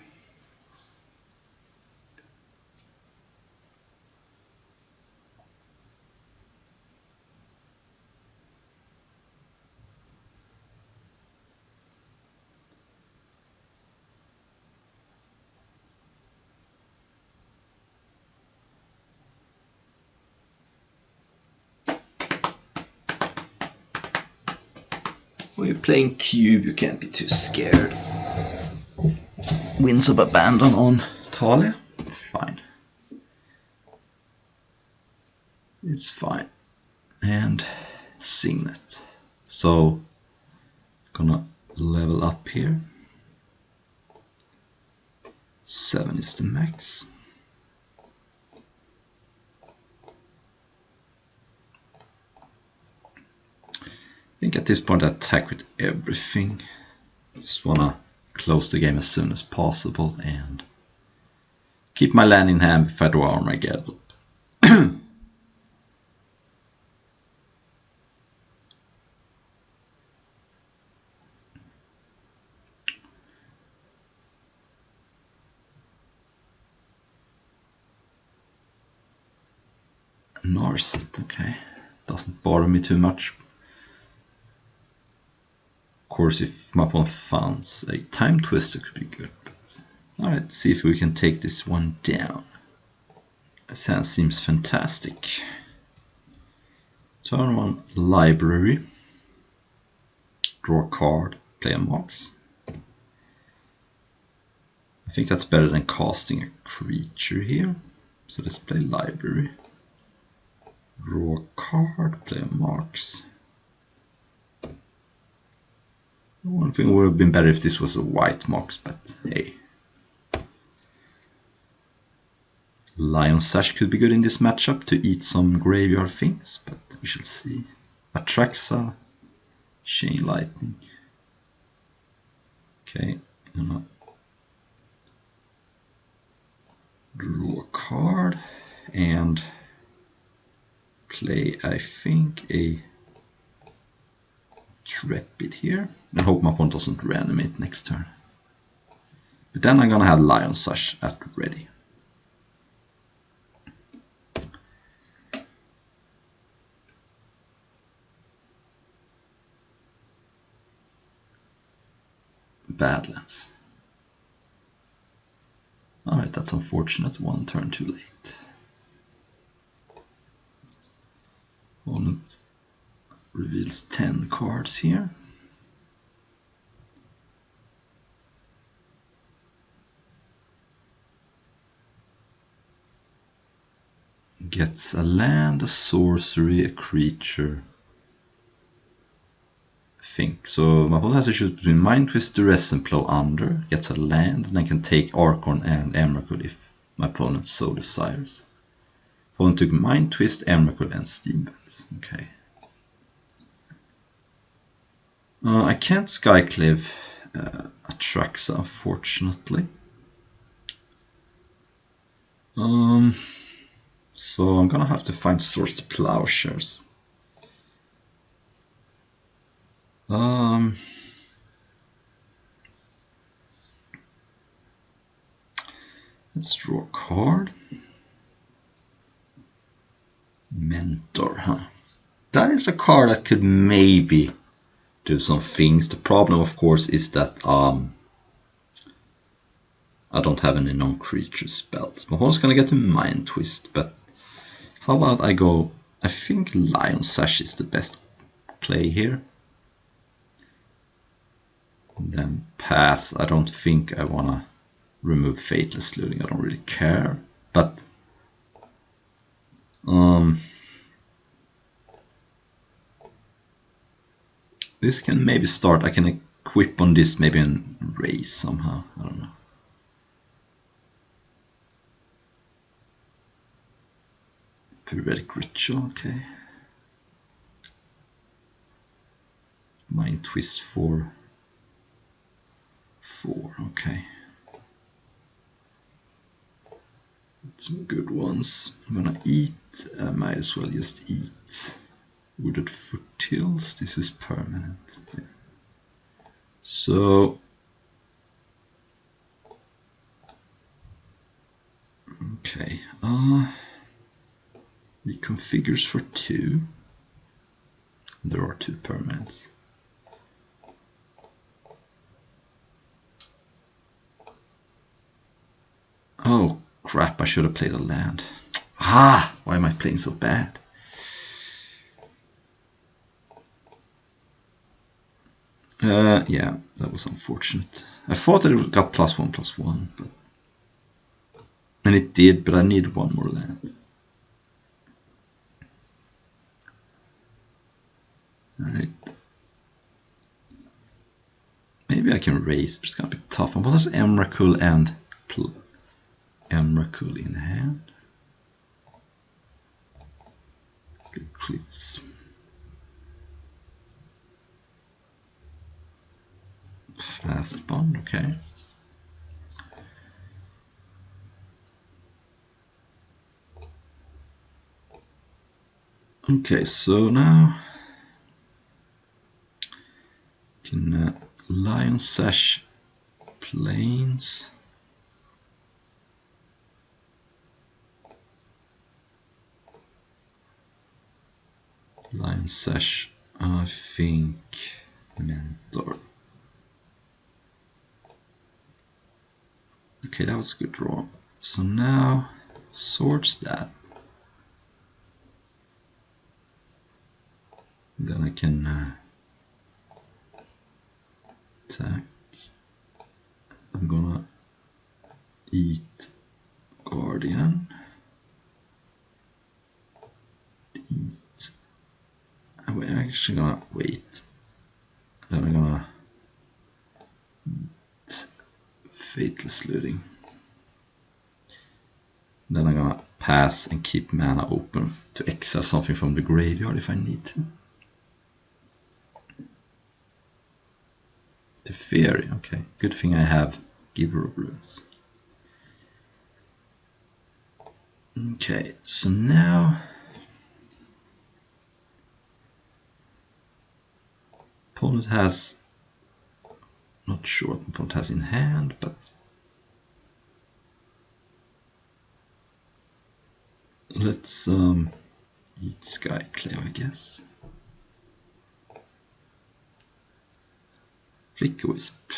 When you're playing cube, you can't be too scared. Winds of Abandon on Talia. Fine. It's fine. And Signet. So, gonna level up here. 7 is the max. I think at this point I attack with everything. Just wanna close the game as soon as possible and keep my land in hand if I draw Armageddon. Narset, okay. Doesn't bother me too much. Of course, if my opponent founds a Time Twister could be good. Alright, see if we can take this one down. This hand seems fantastic. Turn 1, Library. Draw a card, play a Mox. I think that's better than casting a creature here. So let's play Library. Draw a card, play a Mox. One thing would have been better if this was a white Mox, but hey. Lion Sash could be good in this matchup to eat some graveyard things, but we shall see. Atraxa, Chain Lightning. Okay, draw a card and play, I think, a Trepid here. And hope my opponent doesn't reanimate next turn. But then I'm gonna have Lion Sash at ready. Badlands. Alright, that's unfortunate. One turn too late. Opponent reveals 10 cards here. Gets a land, a sorcery, a creature. I think. So my opponent has to choose between Mind Twist, Duress, and Plow Under. Gets a land, and I can take Archon and Emrakul if my opponent so desires. Opponent took Mind Twist, Emrakul, and Steam Bats. Okay. I can't Skyclave Atraxa, unfortunately. So I'm gonna have to find source to plowshares. Let's draw a card. Mentor, huh? That is a card that could maybe do some things. The problem, of course, is that I don't have any non-creature spells. My opponent's gonna get a Mind Twist, but how about I go... I think Lion Sash is the best play here. And then pass. I don't think I wanna remove Fateless Looting. I don't really care. But this can maybe start. I can equip on this maybe and raise somehow. I don't know. Periodic Ritual, okay. Mind Twist for 4, okay. Some good ones. I'm gonna eat. I might as well just eat. Wooded Foothills. This is permanent. Yeah. So okay. Reconfigures for 2. There are 2 permanents. Oh crap! I should have played a land. Ah! Why am I playing so bad? Yeah, that was unfortunate. I thought that it got +1/+1, but and it did, but I need one more land. Alright. Maybe I can raise, but it's gonna be tough. And what does Emrakul and Emrakul in hand? Good cliffs. Fast bond, okay. Okay, so now can Lion Sash Plains. Lion Sash, I think Mentor. Okay, that was a good draw. So now swords that. Then I can attack. I'm gonna eat Guardian. Eat. We're actually gonna wait. Then I'm gonna eat Fateless Looting. Then I'm gonna pass and keep mana open to exile something from the graveyard if I need to. Teferi, okay. Good thing I have Giver of Runes. Okay, so now opponent has, not sure what opponent has in hand, but let's eat Skyclave, I guess. Flicker Wisp.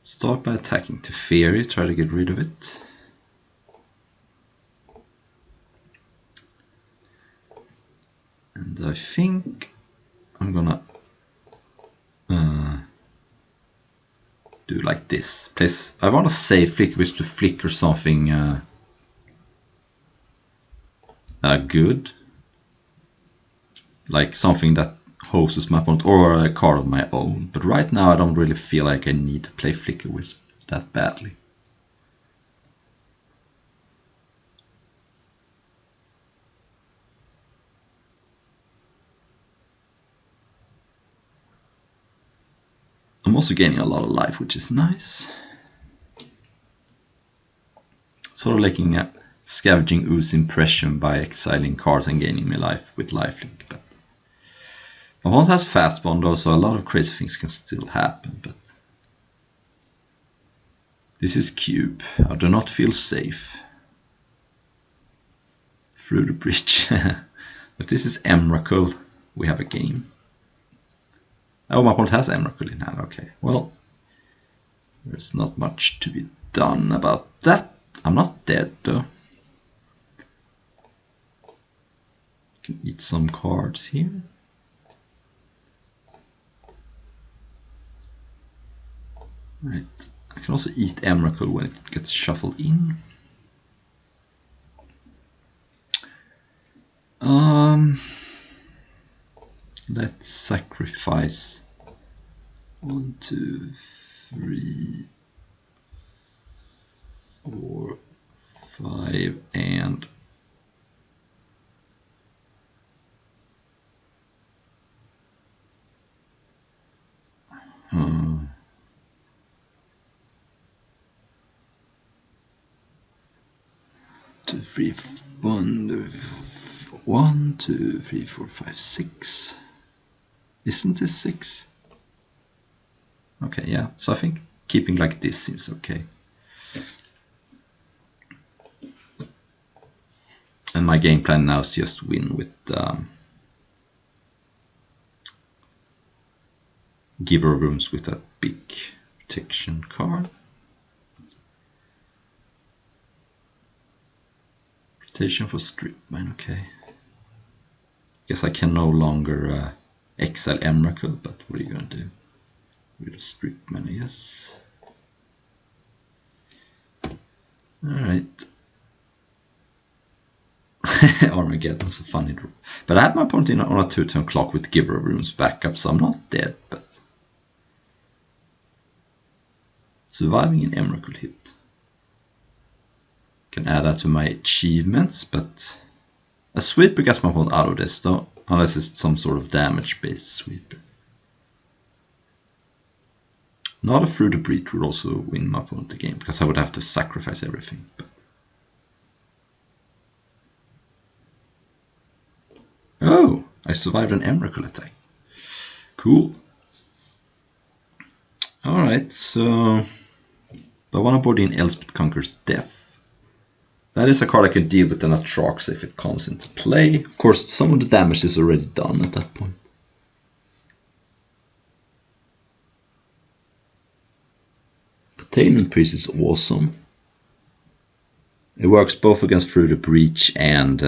Start by attacking Teferi, try to get rid of it. And I think I'm gonna do like this. Place. I want to say Flicker Wisp to flicker something good, like something that hosts my opponent or a card of my own. But right now I don't really feel like I need to play Flicker Wisp that badly. also gaining a lot of life, which is nice. Sort of making a scavenging ooze impression by exiling cards and gaining me life with lifelink. But my opponent has fast bond though, so a lot of crazy things can still happen. But this is cube. I do not feel safe. Through the bridge. But this is Emrakul. We have a game. Oh, my opponent has Emrakul in hand. Okay, well, there's not much to be done about that. I'm not dead though. Can eat some cards here. Right. I can also eat Emrakul when it gets shuffled in. Let's sacrifice 1, 2, 3, 4, 5, and 2, 3, 1, 2, 3, 4, 5, 6. Isn't this 6? Okay, yeah. So I think keeping like this seems okay. And my game plan now is just win with Giver of Rooms with a big protection card. Protection for Strip Mine, okay. Guess I can no longer exile Emrakul, but what are you gonna do? With a Strip Mine, I guess. Alright. Armageddon's a funny draw. But I have my opponent in on a 2-turn clock with Giver of Rooms backup, so I'm not dead, but surviving an Emrakul hit. Can add that to my achievements, but a sweeper gets my opponent out of this though, unless it's some sort of damage-based sweeper. Not a Through the Breach would also win my opponent the game, because I would have to sacrifice everything. But oh, I survived an Emrakul attack. Cool. Alright, so I want to board in Elspeth Conquers Death. That is a card I can deal with an Atraxa if it comes into play. Of course, some of the damage is already done at that point. Containment Priest is awesome. It works both against Through the Breach and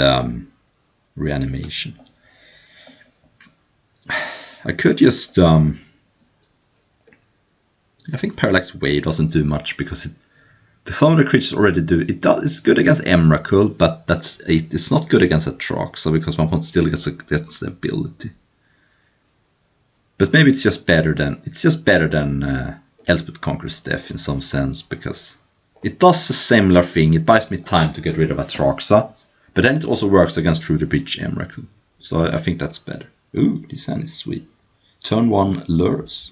Reanimation. I could just I think Parallax Wave doesn't do much because some of the creatures already do. It's good against Emrakul, but that's it. It's not good against Atraxa because my opponent still gets the ability. But maybe it's just better than Elspeth Conquers Death in some sense, because it does a similar thing. It buys me time to get rid of Atraxa, but then it also works against Through the Breach Emrakul. So I think that's better. Ooh, this hand is sweet. Turn 1 Lures.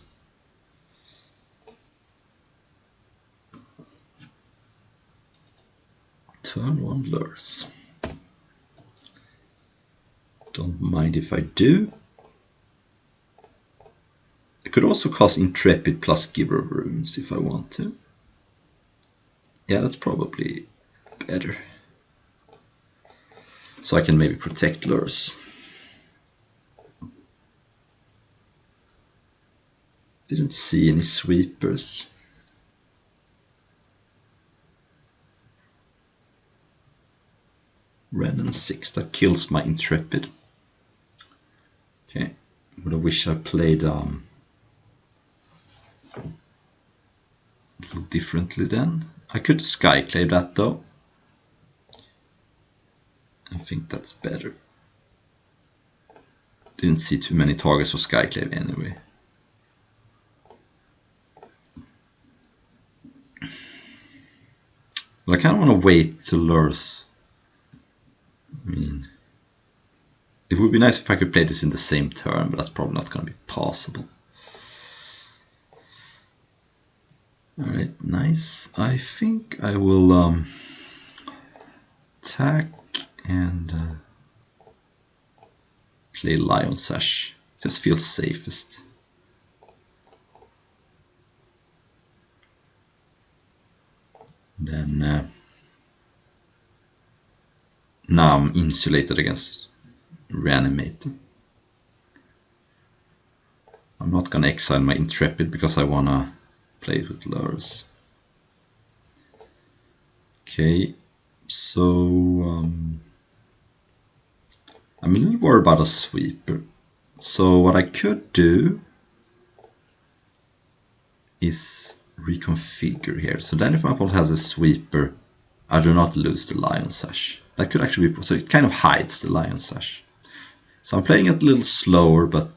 Turn 1 Lures. Don't mind if I do. I could also cast Intrepid plus Giver of Rooms if I want to. Yeah, that's probably better. So I can maybe protect Lures. Didn't see any sweepers. Renin 6, that kills my Intrepid. Okay, but I wish I played a little differently then. I could Skyclave that though. I think that's better. Didn't see too many targets for Skyclave anyway. But I kind of want to wait till Lures. I mean, it would be nice if I could play this in the same turn, but that's probably not going to be possible. Alright, nice. I think I will attack and play Lion Sash. Just feels safest. Then now I'm insulated against Reanimator. I'm not gonna exile my Intrepid because I wanna play it with Lurus. Okay, so I'm a little worried about a sweeper. So what I could do is reconfigure here. So then if my opponent has a sweeper, I do not lose the Lion Sash. That could actually be, so it kind of hides the Lion Sash. So I'm playing it a little slower, but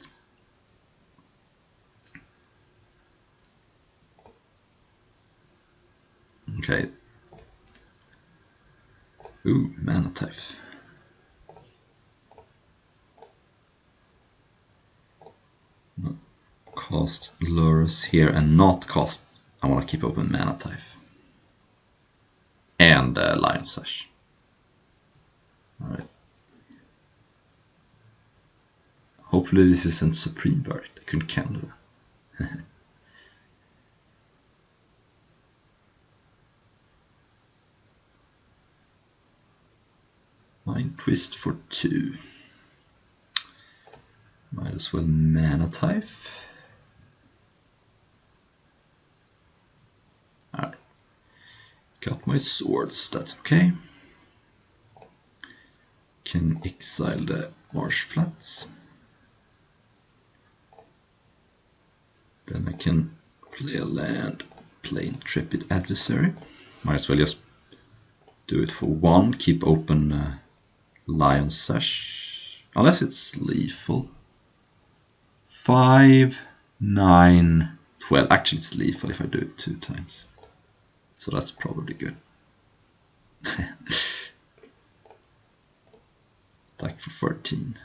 okay. Ooh, Monowhite. Cost Lurus here and not cost. I want to keep open Monowhite. And Lion Sash. Alright. Hopefully this isn't Supreme Verdict. I couldn't cancel that. Mind Twist for 2. Might as well Monowhite. Alright. Got my swords, that's okay. Can exile the Marsh Flats. Then I can play a land, play Intrepid Adversary. Might as well just do it for 1, keep open Lion Sash. Unless it's lethal. 5, 9, 12. Actually it's lethal if I do it 2 times. So that's probably good. Attack for 13.